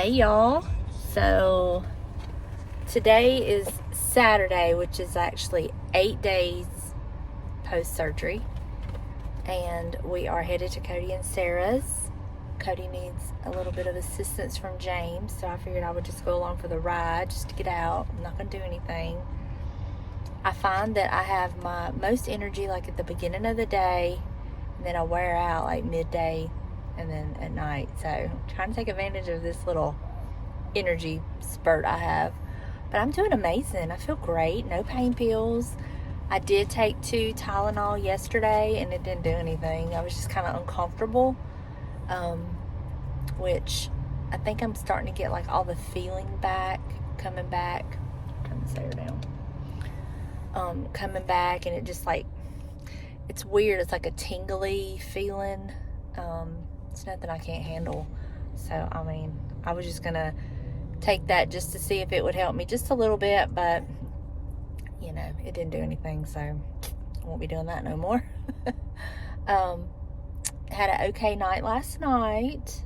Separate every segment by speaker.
Speaker 1: Hey y'all, so today is Saturday, which is actually 8 days post-surgery, and we are headed to Cody and Sarah's. Cody needs a little bit of assistance from James, so I figured I would just go along for the ride just to get out. I'm not going to do anything. I find that I have my most energy like at the beginning of the day, and then I wear out like midday and then at night. So I'm trying to take advantage of this little energy spurt I have. But I'm doing amazing. I feel great. No pain pills. I did take 2 Tylenol yesterday and it didn't do anything. I was just kind of uncomfortable, which I think I'm starting to get like all the feeling back, coming back. I'm trying to say her down. Coming back, and it just like, it's weird. It's like a tingly feeling. It's nothing I can't handle. So, I mean, I was just going to take that just to see if it would help me just a little bit, but, you know, it didn't do anything, so I won't be doing that no more. Had an okay night last night.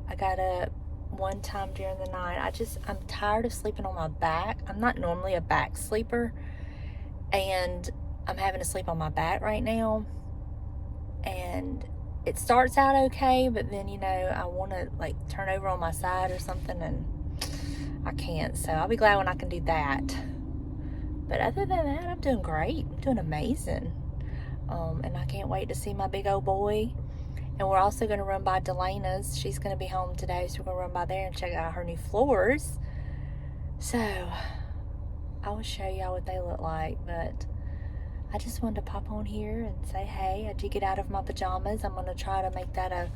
Speaker 1: I got up one time during the night. I'm tired of sleeping on my back. I'm not normally a back sleeper, and I'm having to sleep on my back right now, and it starts out okay, but then, you know, I want to like turn over on my side or something, and I can't. So I'll be glad when I can do that. But other than that, I'm doing great. I'm doing amazing. And I can't wait to see my big old boy. And we're also going to run by Delana's. She's going to be home today, so we're going to run by there and check out her new floors. So I will show y'all what they look like, but I just wanted to pop on here and say, hey, I did get out of my pajamas. I'm going to try to make that a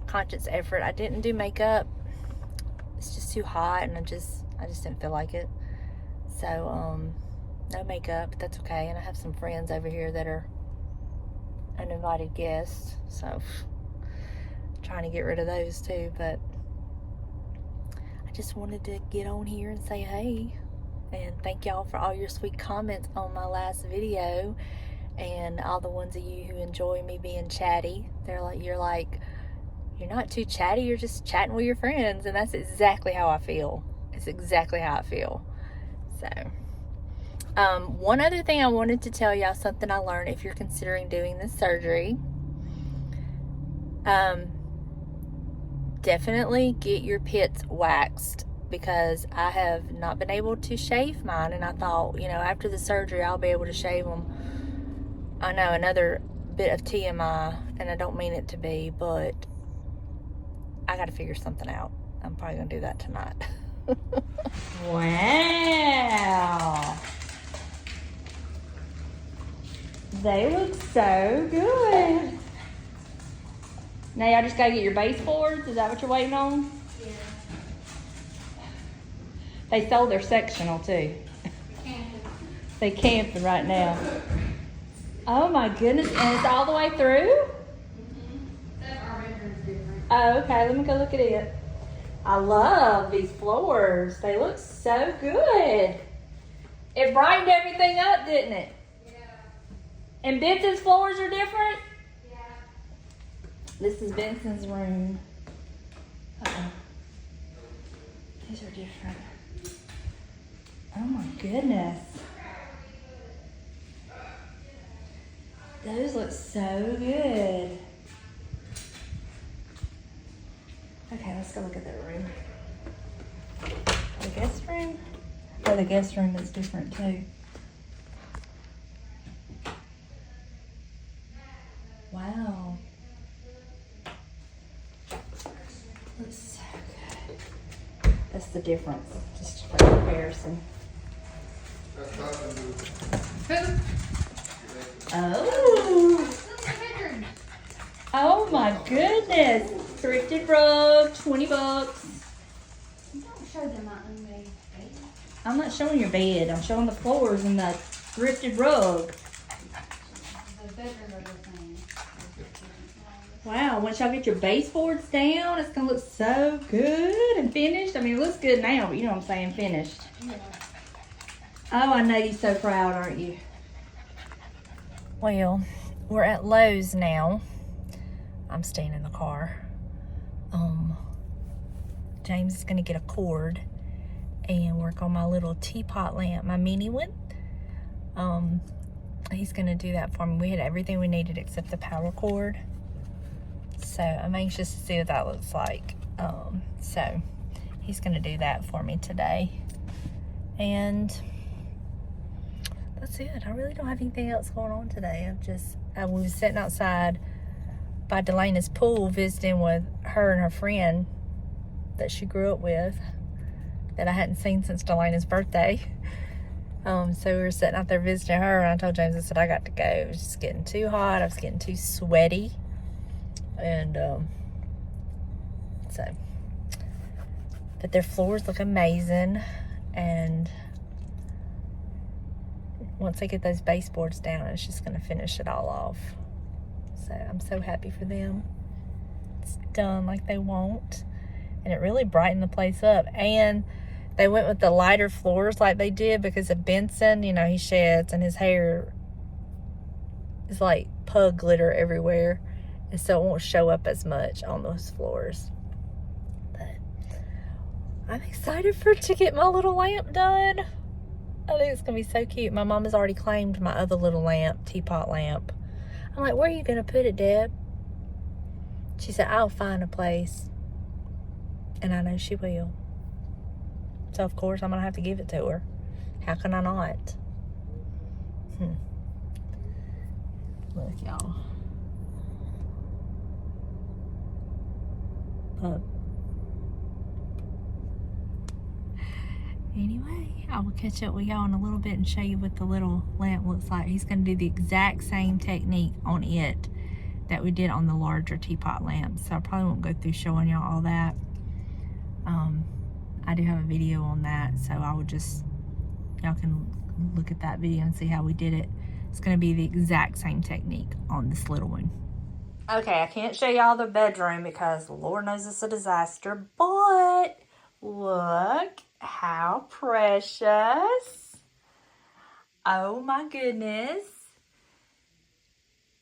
Speaker 1: conscious effort. I didn't do makeup. It's just too hot, and I just didn't feel like it. So, no makeup, but that's okay. And I have some friends over here that are uninvited guests, so trying to get rid of those too. But I just wanted to get on here and say, hey, and thank y'all for all your sweet comments on my last video, and all the ones of you who enjoy me being chatty. You're like, you're not too chatty, you're just chatting with your friends, and that's exactly how I feel. It's exactly how I feel. So, one other thing I wanted to tell y'all, something I learned if you're considering doing this surgery. Definitely get your pits waxed, because I have not been able to shave mine, and I thought, you know, after the surgery I'll be able to shave them. I know, another bit of TMI, and I don't mean it to be, but I gotta figure something out. I'm probably gonna do that tonight. Wow, they look so good. Now y'all just gotta get your baseboards. Is that what you're waiting on?
Speaker 2: Yeah.
Speaker 1: They sold their sectional too. They camping right now. Oh my goodness, and it's all the way through?
Speaker 2: That our bedroom's different.
Speaker 1: Oh, okay, let me go look at it. I love these floors. They look so good. It brightened everything up, didn't it?
Speaker 2: Yeah.
Speaker 1: And Benson's floors are different?
Speaker 2: Yeah.
Speaker 1: This is Benson's room. Uh-oh. These are different. Oh my goodness. Those look so good. Okay, let's go look at that room. The guest room? Oh, the guest room is different too. Wow. Looks so good. That's the difference, just for comparison.
Speaker 2: Who?
Speaker 1: Oh. Oh my goodness. Thrifted rug, 20 bucks.
Speaker 2: Don't show them my unmade bed.
Speaker 1: I'm not showing your bed. I'm showing the floors and the thrifted rug.
Speaker 2: The bedroom are the same.
Speaker 1: Wow, once y'all get your baseboards down, it's gonna look so good and finished. I mean, it looks good now, but you know what I'm saying, finished.
Speaker 2: Yeah.
Speaker 1: Oh, I know you're so proud, aren't you? Well, we're at Lowe's now. I'm staying in the car. James is going to get a cord and work on my little teapot lamp, my mini one. He's going to do that for me. We had everything we needed except the power cord. So I'm anxious to see what that looks like. So he's going to do that for me today. And that's it. I really don't have anything else going on today. I was sitting outside by Delana's pool visiting with her and her friend that she grew up with that I hadn't seen since Delana's birthday. So we were sitting out there visiting her, and I told James, I said, I got to go. It was just getting too hot. I was getting too sweaty. And but their floors look amazing. And once I get those baseboards down, it's just going to finish it all off. So I'm so happy for them. It's done like they want. And it really brightened the place up. And they went with the lighter floors like they did because of Benson. You know, he sheds and his hair is like pug glitter everywhere. And so it won't show up as much on those floors. But I'm excited to get my little lamp done. I think it's going to be so cute. My mom has already claimed my other little lamp, teapot lamp. I'm like, where are you going to put it, Deb? She said, I'll find a place. And I know she will. So, of course, I'm going to have to give it to her. How can I not? Look, y'all. Anyway, I will catch up with y'all in a little bit and show you what the little lamp looks like. He's going to do the exact same technique on it that we did on the larger teapot lamp. So I probably won't go through showing y'all all that. I do have a video on that, so I would just, y'all can look at that video and see how we did it. It's going to be the exact same technique on this little one. Okay, I can't show y'all the bedroom because Lord knows it's a disaster, but look how precious. Oh my goodness.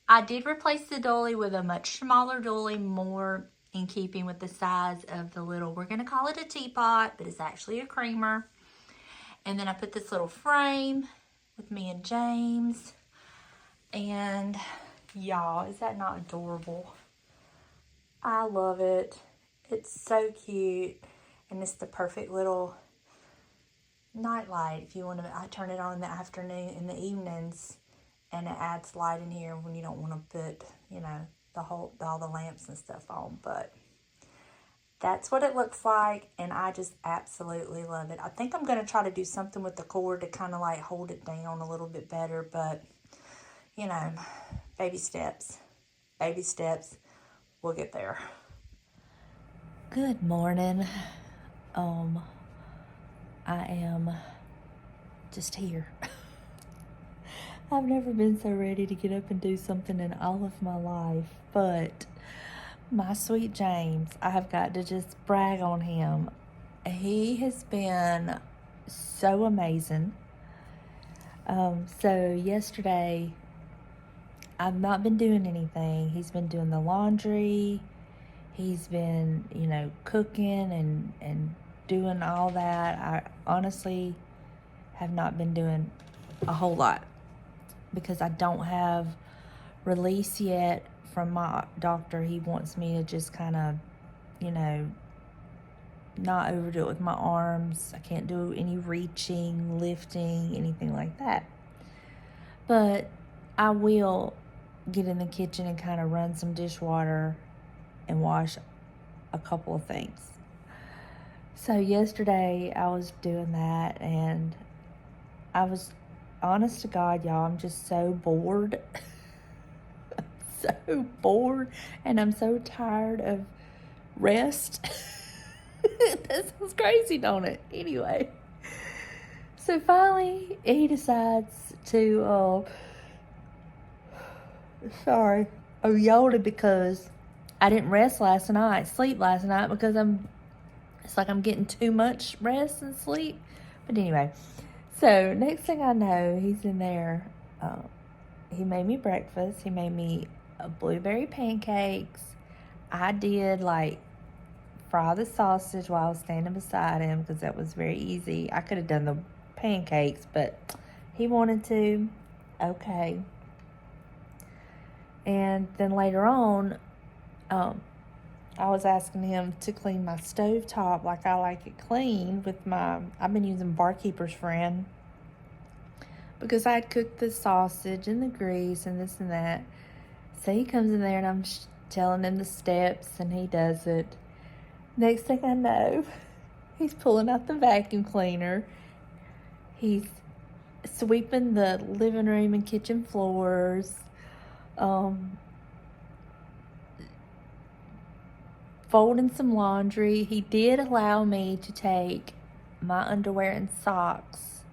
Speaker 1: I did replace the doily with a much smaller doily, more in keeping with the size of the little, we're going to call it a teapot, but it's actually a creamer. And then I put this little frame with me and James. And y'all, is that not adorable? I love it. It's so cute. And it's the perfect little night light. If you want to, I turn it on in the afternoon, in the evenings, and it adds light in here when you don't want to put, you know, all the lamps and stuff on. But that's what it looks like, and I just absolutely love it. I think I'm going to try to do something with the cord to kind of like hold it down a little bit better, but you know, baby steps. Baby steps. We'll get there. Good morning. I am just here. I've never been so ready to get up and do something in all of my life, but my sweet James, I have got to just brag on him. He has been so amazing. So yesterday, I've not been doing anything. He's been doing the laundry. He's been, you know, cooking and doing all that. I honestly have not been doing a whole lot because I don't have release yet from my doctor. He wants me to just kind of, you know, not overdo it with my arms. I can't do any reaching, lifting, anything like that. But I will get in the kitchen and kind of run some dishwater and wash a couple of things. So yesterday I was doing that, and I was, honest to God, y'all, I'm just so bored. So bored, and I'm so tired of rest. That sounds crazy, don't it? Anyway, so finally he decides to I yelled because I didn't sleep last night because it's like I'm getting too much rest and sleep. But anyway, so next thing I know, he's in there. He made me breakfast. He made me blueberry pancakes. I did like fry the sausage while I was standing beside him because that was very easy. I could have done the pancakes, but he wanted to. Okay. And then later on, I was asking him to clean my stovetop like I like it clean with I've been using Barkeeper's Friend because I had cooked the sausage and the grease and this and that. So he comes in there and I'm telling him the steps and he does it. Next thing I know, he's pulling out the vacuum cleaner. He's sweeping the living room and kitchen floors. Folding some laundry. He did allow me to take my underwear and socks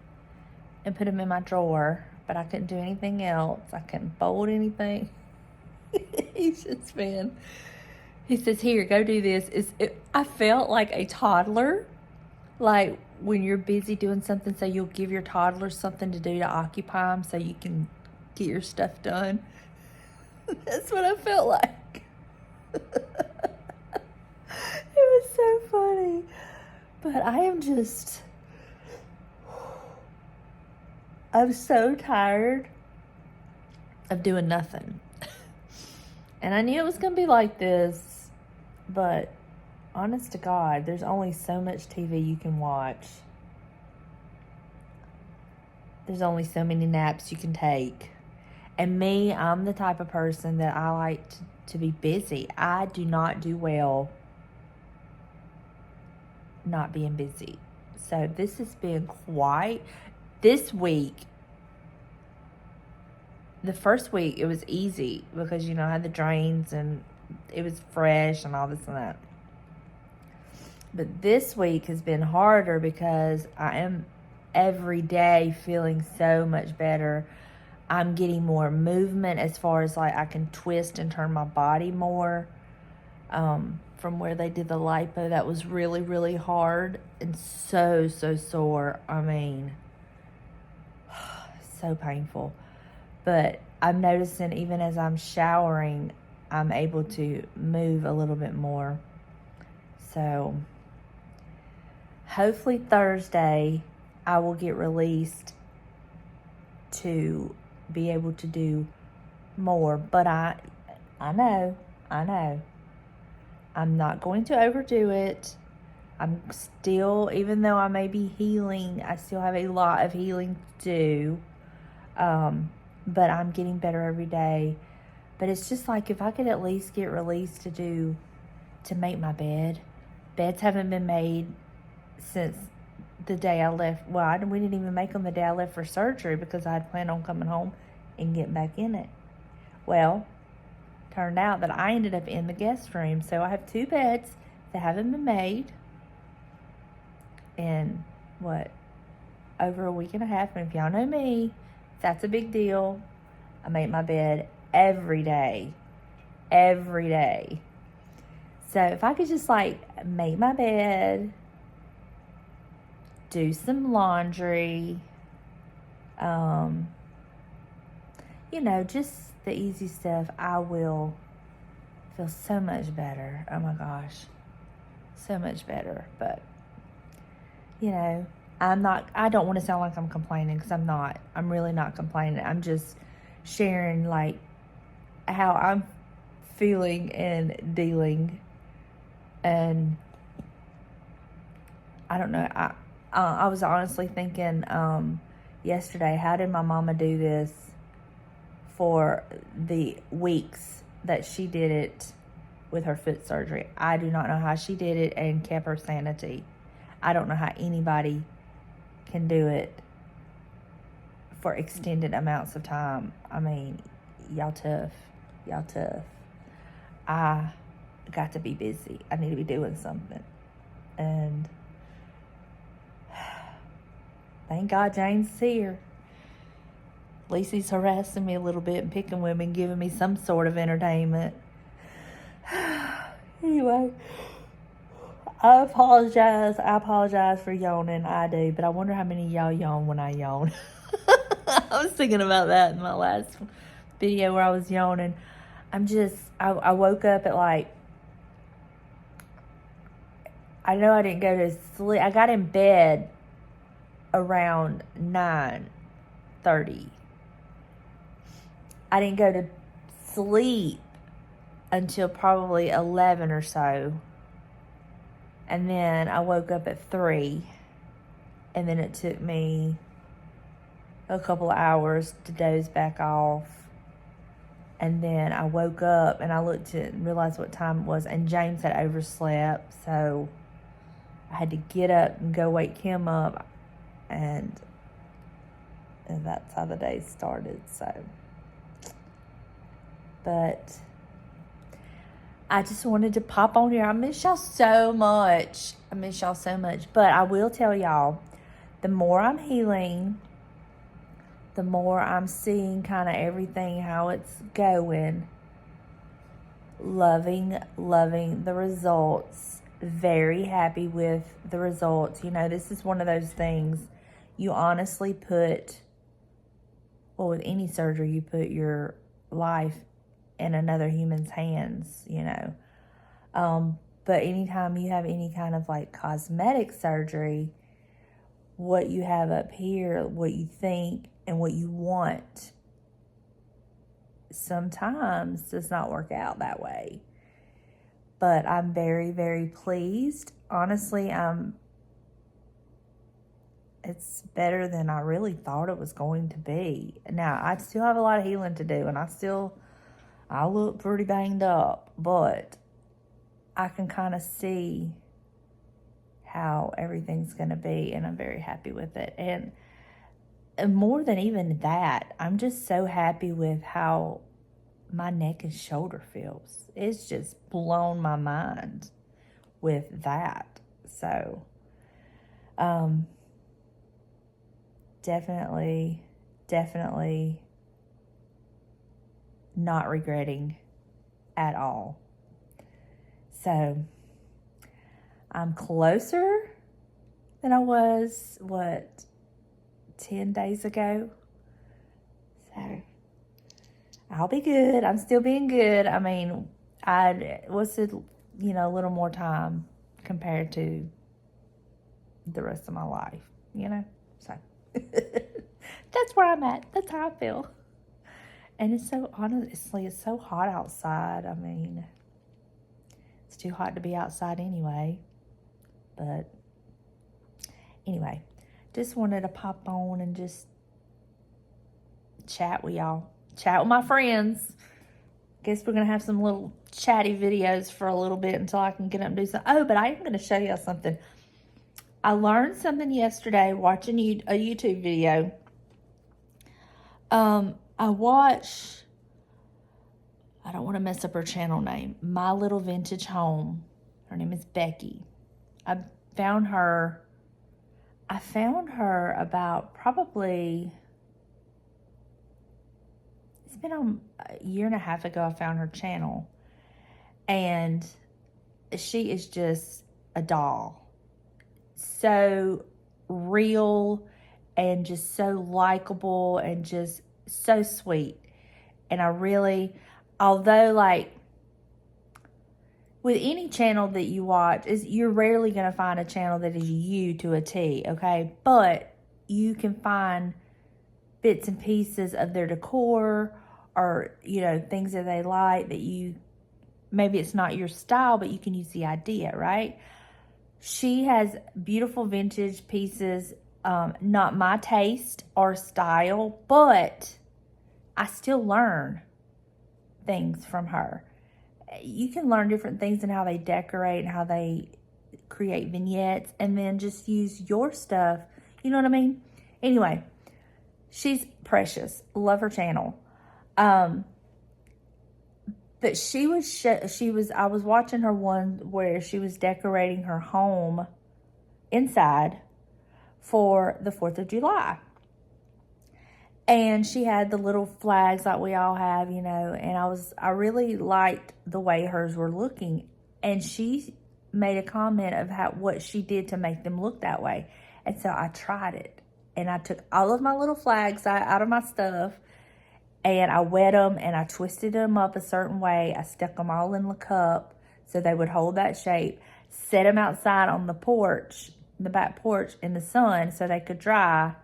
Speaker 1: and put them in my drawer, but I couldn't do anything else. I couldn't fold anything. He's just been, he says, here, go do this. I felt like a toddler, like when you're busy doing something, so you'll give your toddler something to do to occupy them so you can get your stuff done. That's what I felt like. It was so funny. But I'm so tired of doing nothing. And I knew it was going to be like this, but honest to God, there's only so much TV you can watch. There's only so many naps you can take. And me, I'm the type of person that I like to be busy. I do not do well not being busy. So this has been this week. The first week, it was easy because, I had the drains and it was fresh and all this and that. But this week has been harder because I am every day feeling so much better. I'm getting more movement as far as like I can twist and turn my body more. From where they did the lipo, that was really, really hard and so sore. I mean, so painful. But I'm noticing even as I'm showering, I'm able to move a little bit more. So hopefully Thursday I will get released to be able to do more. But I know. I'm not going to overdo it. I'm still, even though I may be healing, I still have a lot of healing to do. But I'm getting better every day. But it's just like if I could at least get released to make my bed. Beds haven't been made since the day I left. Well, we didn't even make them the day I left for surgery because I had planned on coming home and getting back in it. Well, turned out that I ended up in the guest room. So I have 2 beds that haven't been made in, over a week and a half. And if y'all know me, that's a big deal. I make my bed every day. So if I could just make my bed, do some laundry, just the easy stuff, I will feel so much better. Oh my gosh, so much better. But I don't want to sound like I'm complaining, because I'm not. I'm really not complaining. I'm just sharing how I'm feeling and dealing. And I don't know. I was honestly thinking yesterday, how did my mama do this for the weeks that she did it with her foot surgery? I do not know how she did it and kept her sanity. I don't know how anybody can do it for extended amounts of time. I mean, y'all tough. I got to be busy. I need to be doing something. And thank God James is here. At least he's harassing me a little bit and picking with me and giving me some sort of entertainment. Anyway, I apologize for yawning. I do, but I wonder how many of y'all yawn when I yawn. I was thinking about that in my last video where I was yawning. I woke up at I know I didn't go to sleep. I got in bed around 9:30. I didn't go to sleep until probably 11 or so. And then I woke up at 3. And then it took me a couple of hours to doze back off. And then I woke up and I looked at and realized what time it was. And James had overslept. So I had to get up and go wake him up. And that's how the day started. So, but I just wanted to pop on here. I miss y'all so much. But I will tell y'all, the more I'm healing, the more I'm seeing kind of everything, how it's going. Loving the results. Very happy with the results. You know, this is one of those things you honestly put, well, with any surgery, you put your life in another human's hands, you know. But anytime you have any kind of like cosmetic surgery, what you have up here, what you think and what you want, sometimes does not work out that way. But I'm very, very pleased. Honestly, it's better than I really thought it was going to be. Now, I still have a lot of healing to do, and I look pretty banged up, but I can kind of see how everything's going to be, and I'm very happy with it. And more than even that, I'm just so happy with how my neck and shoulder feels. It's just blown my mind with that. So, definitely not regretting at all. So, I'm closer than I was, 10 days ago? So, I'll be good. I'm still being good. I mean, I was, a little more time compared to the rest of my life, So, that's where I'm at. That's how I feel. And it's so, honestly, it's so hot outside. I mean, it's too hot to be outside anyway. But anyway, just wanted to pop on and just chat with y'all. Chat with my friends. Guess we're going to have some little chatty videos for a little bit until I can get up and do something. Oh, but I am going to show y'all something. I learned something yesterday watching a YouTube video. I watched, I don't want to mess up her channel name, My Little Vintage Home. Her name is Becky. I found her about probably, it's been a year and a half ago I found her channel. And she is just a doll. So real and just so likable and just so sweet. And I really, although like with any channel that you watch, you're rarely going to find a channel that is you to a T, okay? But you can find bits and pieces of their decor or, things that they like that maybe it's not your style, but you can use the idea, right? She has beautiful vintage pieces, not my taste or style, but I still learn things from her. You can learn different things in how they decorate and how they create vignettes and then just use your stuff. You know what I mean? Anyway, she's precious. Love her channel. But I was watching her one where she was decorating her home inside for the 4th of July. And she had the little flags like we all have, and I really liked the way hers were looking. And she made a comment of what she did to make them look that way. And so I tried it. And I took all of my little flags out of my stuff. And I wet them and I twisted them up a certain way. I stuck them all in the cup so they would hold that shape. set them outside on the porch, the back porch in the sun so they could dry,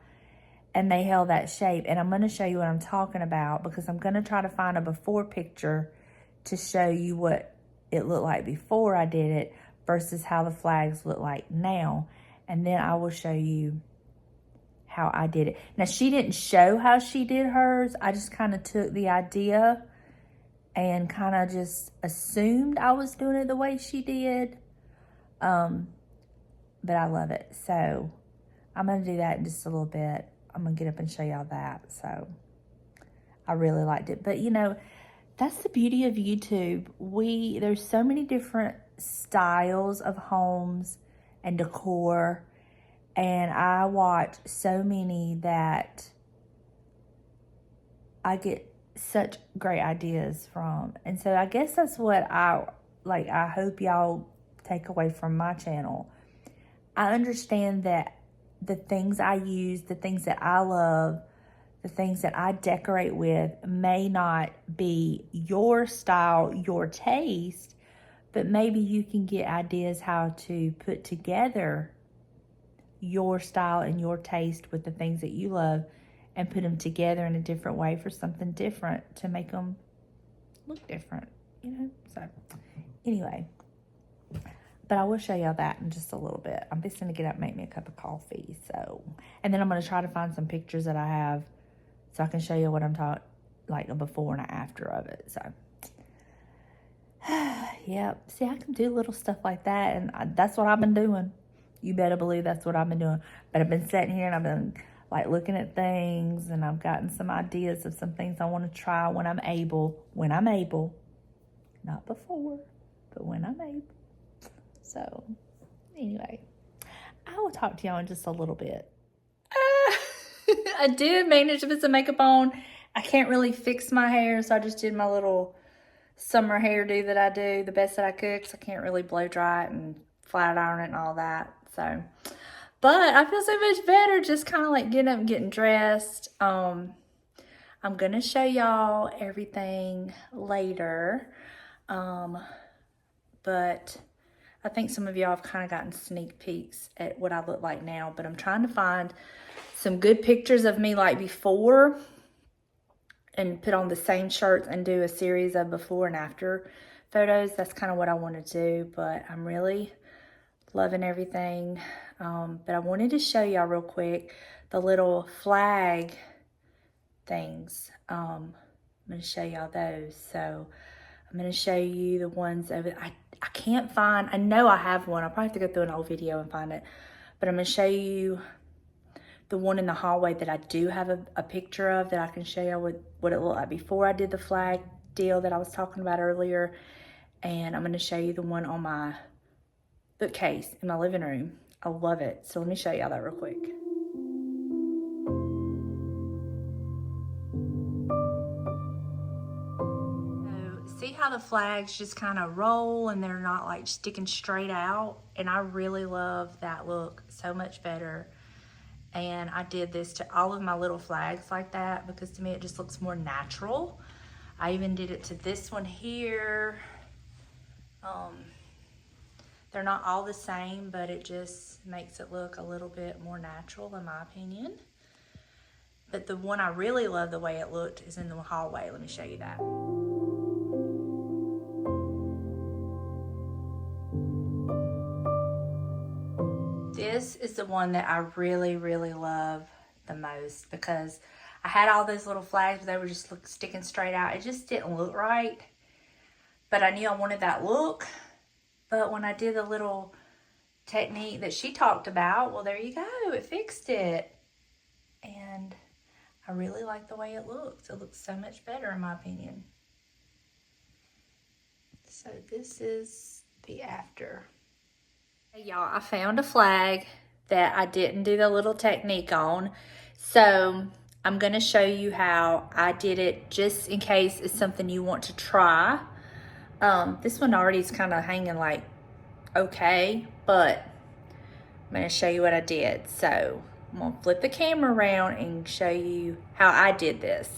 Speaker 1: and they held that shape. And I'm going to show you what I'm talking about, because I'm going to try to find a before picture to show you what it looked like before I did it versus how the flags look like now. And then I will show you how I did it. Now, she didn't show how she did hers. I just kind of took the idea and kind of just assumed I was doing it the way she did. But I love it. So I'm going to do that in just a little bit. I'm going to get up and show y'all that. So I really liked it. But, you know, that's the beauty of YouTube. There's so many different styles of homes and decor. And I watch so many that I get such great ideas from. And so I guess that's what I hope y'all take away from my channel. I understand that the things I use, the things that I love, the things that I decorate with may not be your style, your taste, but maybe you can get ideas how to put together your style and your taste with the things that you love and put them together in a different way for something different to make them look different, you know? So anyway, but I will show y'all that in just a little bit. I'm just going to get up and make me a cup of coffee. So, and then I'm going to try to find some pictures that I have so I can show you what I'm talking, like a before and an after of it. So, yep. See, I can do little stuff like that, and that's what I've been doing. You better believe that's what I've been doing. But I've been sitting here and I've been like looking at things, and I've gotten some ideas of some things I want to try when I'm able. When I'm able. Not before, but when I'm able. So, anyway, I will talk to y'all in just a little bit. I did manage to put some makeup on. I can't really fix my hair, so I just did my little summer hairdo that I do the best that I could, because I can't really blow dry it and flat iron it and all that. So, but I feel so much better just kind of like getting up and getting dressed. I'm going to show y'all everything later. But I think some of y'all have kind of gotten sneak peeks at what I look like now, but I'm trying to find some good pictures of me like before and put on the same shirts and do a series of before and after photos. That's kind of what I want to do, but I'm really loving everything. But I wanted to show y'all real quick the little flag things. I'm going to show y'all those. So I'm going to show you the ones over. I can't find, I know I have one. I'll probably have to go through an old video and find it. But I'm going to show you the one in the hallway that I do have a picture of, that I can show you what it looked like before I did the flag deal that I was talking about earlier. And I'm going to show you the one on my bookcase in my living room. I love it. So let me show y'all that real quick. So see how the flags just kind of roll and they're not like sticking straight out? And I really love that look so much better. And I did this to all of my little flags like that, because to me it just looks more natural. I even did it to this one here. They're not all the same, but it just makes it look a little bit more natural in my opinion. But the one I really love the way it looked is in the hallway. Let me show you that. This is the one that I really, really love the most, because I had all those little flags, but they were just sticking straight out. It just didn't look right, but I knew I wanted that look. But when I did the little technique that she talked about, well, there you go. It fixed it. And I really like the way it looks. It looks so much better in my opinion. So this is the after. Hey y'all, I found a flag that I didn't do the little technique on. So I'm going to show you how I did it, just in case it's something you want to try. This one already is kind of hanging like okay, but I'm going to show you what I did. So I'm gonna flip the camera around and show you how I did this.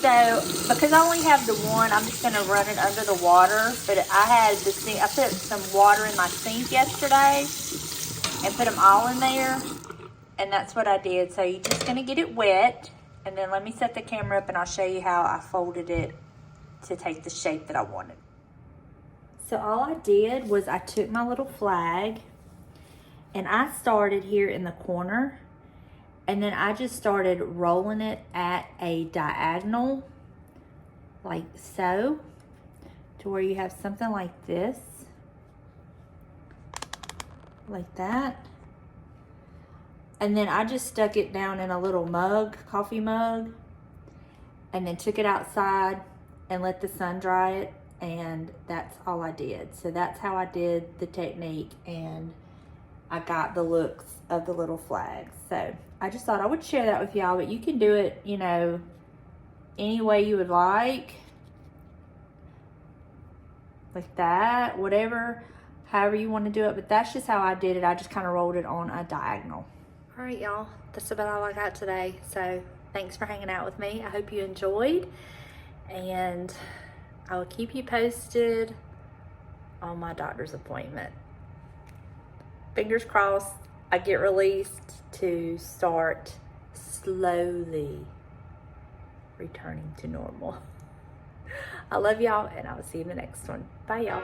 Speaker 1: So, because I only have the one, I'm just gonna run it under the water. But I had the sink, I put some water in my sink yesterday and put them all in there. And that's what I did. So you're just gonna get it wet. And then let me set the camera up and I'll show you how I folded it to take the shape that I wanted. So all I did was I took my little flag and I started here in the corner, and then I just started rolling it at a diagonal, like so, to where you have something like this, like that. And then I just stuck it down in a little mug, coffee mug, and then took it outside and let the sun dry it, and that's all I did. So that's how I did the technique, and I got the looks of the little flags. So I just thought I would share that with y'all, but you can do it, you know, any way you would like that, whatever, however you want to do it. But that's just how I did it. I just kind of rolled it on a diagonal. All right, y'all, that's about all I got today. So thanks for hanging out with me. I hope you enjoyed, and I will keep you posted on my doctor's appointment. Fingers crossed I get released to start slowly returning to normal. I love y'all, and I will see you in the next one. Bye, y'all.